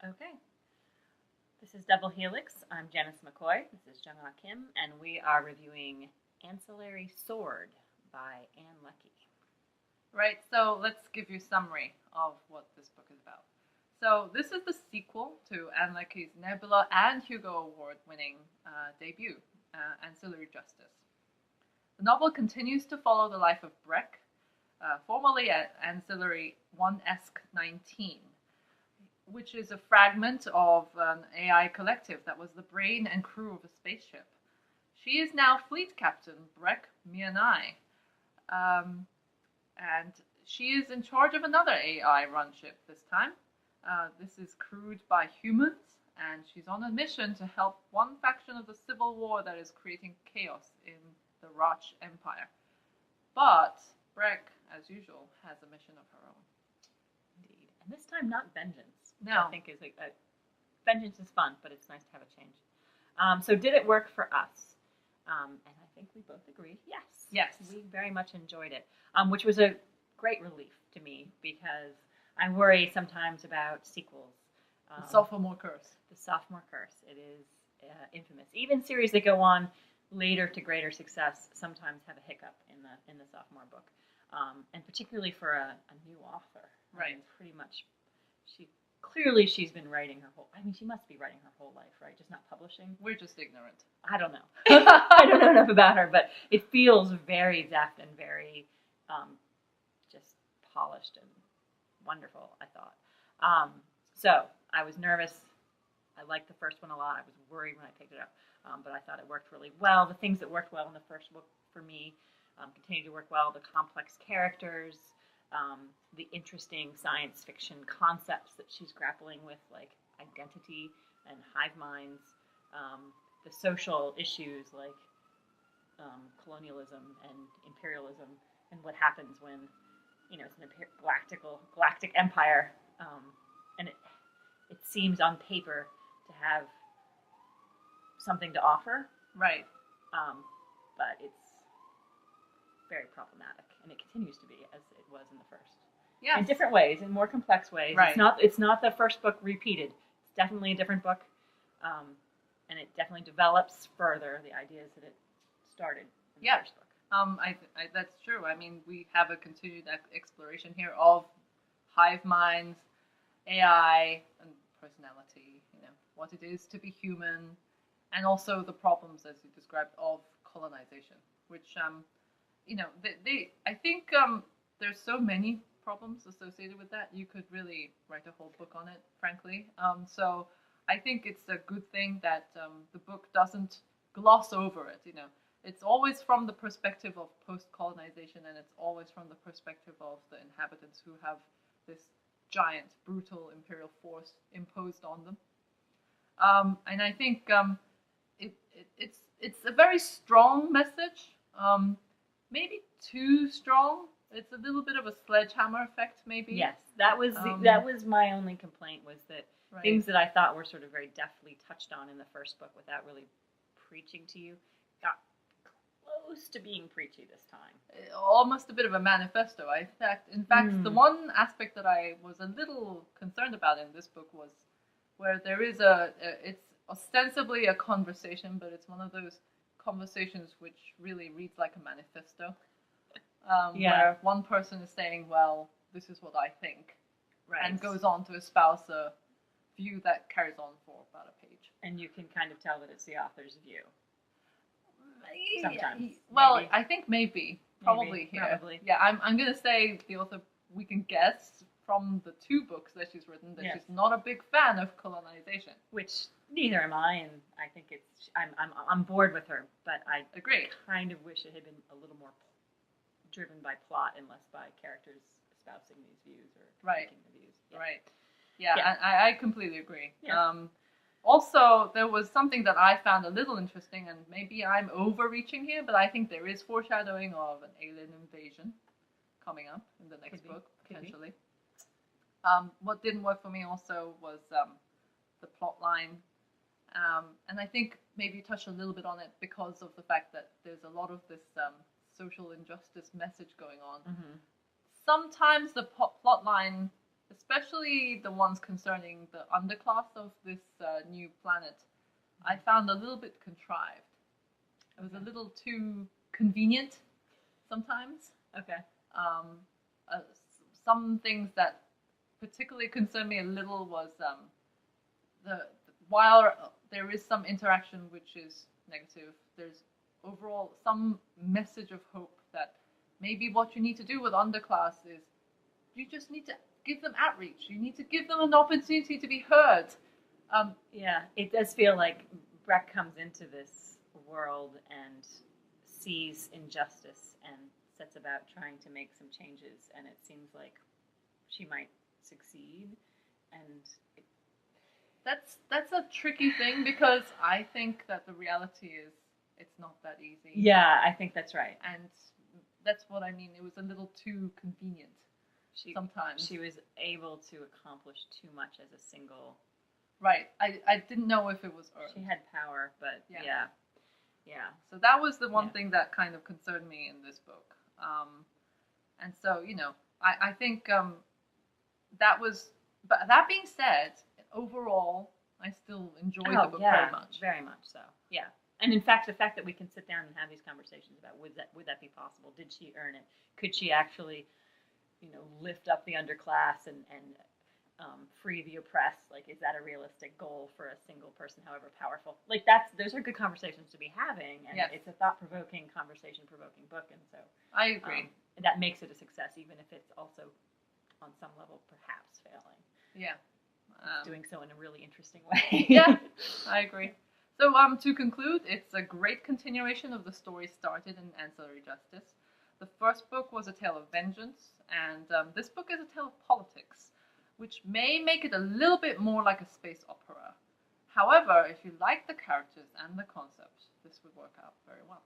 Okay. This is Double Helix. I'm Janice McCoy. This is Jung-Ah Kim, and we are reviewing Ancillary Sword by Anne Leckie. Right, so let's give you a summary of what this book is about. So this is the sequel to Anne Leckie's Nebula and Hugo Award-winning debut, Ancillary Justice. The novel continues to follow the life of Breck, formerly at Ancillary 1-19, which is a fragment of an AI collective that was the brain and crew of a spaceship. She is now fleet captain Breck Mianai, and she is in charge of another AI-run ship this time. This is crewed by humans, and she's on a mission to help one faction of the civil war that is creating chaos in the Rach Empire. But Breck, as usual, has a mission of her own. Indeed. And this time not vengeance. No. I think is vengeance is fun, but it's nice to have a change. So did it work for us? And I think we both agreed, yes. Yes. We very much enjoyed it, which was a great relief to me because I worry sometimes about sequels. The sophomore curse. The sophomore curse. It is infamous. Even series that go on later to greater success sometimes have a hiccup in the sophomore book, and particularly for a new author. Right. I mean, pretty much, she's been writing her whole. I mean, she must be writing her whole life, right? Just not publishing. We're just ignorant. I don't know. I don't know enough about her, but it feels very deft and very just polished and wonderful, I thought. So I was nervous. I liked the first one a lot. I was worried when I picked it up, but I thought it worked really well. The things that worked well in the first book for me continue to work well. The complex characters, the interesting science fiction concepts that she's grappling with, like identity and hive minds, the social issues like colonialism and imperialism, and what happens when it's an galactic empire, and it seems on paper to have something to offer, right? But it's very problematic, and it continues to be as it was in the first. Yeah, in different ways, in more complex ways. Right. It's not the first book repeated. It's definitely a different book, and it definitely develops further the ideas that it started in the first book. That's true. I mean, we have a continued exploration here of hive minds, AI, and personality. What it is to be human, and also the problems, as you described, of colonization. Which, I think there's so many problems associated with that. You could really write a whole book on it, frankly. So I think it's a good thing that the book doesn't gloss over it. It's always from the perspective of post-colonization, and it's always from the perspective of the inhabitants who have this giant, brutal imperial force imposed on them. And I think it's a very strong message, maybe too strong. It's a little bit of a sledgehammer effect, maybe. Yes, that was my only complaint, was that things that I thought were sort of very deftly touched on in the first book without really preaching to you got close to being preachy this time. Almost a bit of a manifesto. In fact, the one aspect that I was a little concerned about in this book was where there is it's ostensibly a conversation, but it's one of those conversations which really reads like a manifesto. Where one person is saying, well, this is what I think, and goes on to espouse a view that carries on for about a page. And you can kind of tell that it's the author's view. Sometimes. Well, maybe. I think probably here. Probably. Yeah, I'm going to say the author, we can guess from the two books that she's written that she's not a big fan of colonization. Which neither am I, and I think I'm on board with her, but I agree. Kind of wish it had been a little more driven by plot and less by characters espousing these views or critiquing the views. Yeah. Right. Yeah. I completely agree. Yeah. Also, there was something that I found a little interesting, and maybe I'm overreaching here, but I think there is foreshadowing of an alien invasion coming up in the next book, potentially. What didn't work for me also was the plot line. And I think maybe you touched a little bit on it because of the fact that there's a lot of this social injustice message going on. Mm-hmm. Sometimes the plot line especially the ones concerning the underclass of this new planet, I found a little bit contrived. It was a little too convenient sometimes. Okay. Some things that particularly concerned me a little was while there is some interaction which is negative, there's overall some message of hope that maybe what you need to do with underclass is you just need to give them outreach. You need to give them an opportunity to be heard. Yeah, it does feel like Breck comes into this world and sees injustice and sets about trying to make some changes, and it seems like she might succeed. And that's a tricky thing because I think that the reality is it's not that easy. yeah, I think that's right. And that's what I mean. It was a little too convenient. Sometimes she was able to accomplish too much as a single. Right. I didn't know if it was earned. She had power, but yeah. So that was the one thing that kind of concerned me in this book. And so, I think that was. But that being said, overall, I still enjoyed the book very much. Very much so. Yeah. And in fact, the fact that we can sit down and have these conversations about would that be possible? Did she earn it? Could she actually, lift up the underclass and free the oppressed? Like, is that a realistic goal for a single person, however powerful? Like, those are good conversations to be having, and it's a thought-provoking, conversation-provoking book, and so I agree. That makes it a success, even if it's also on some level perhaps failing. Yeah. Doing so in a really interesting way. Yeah, I agree. So to conclude, it's a great continuation of the story started in Ancillary Justice. The first book was a tale of vengeance, and this book is a tale of politics, which may make it a little bit more like a space opera. However, if you like the characters and the concept, this would work out very well.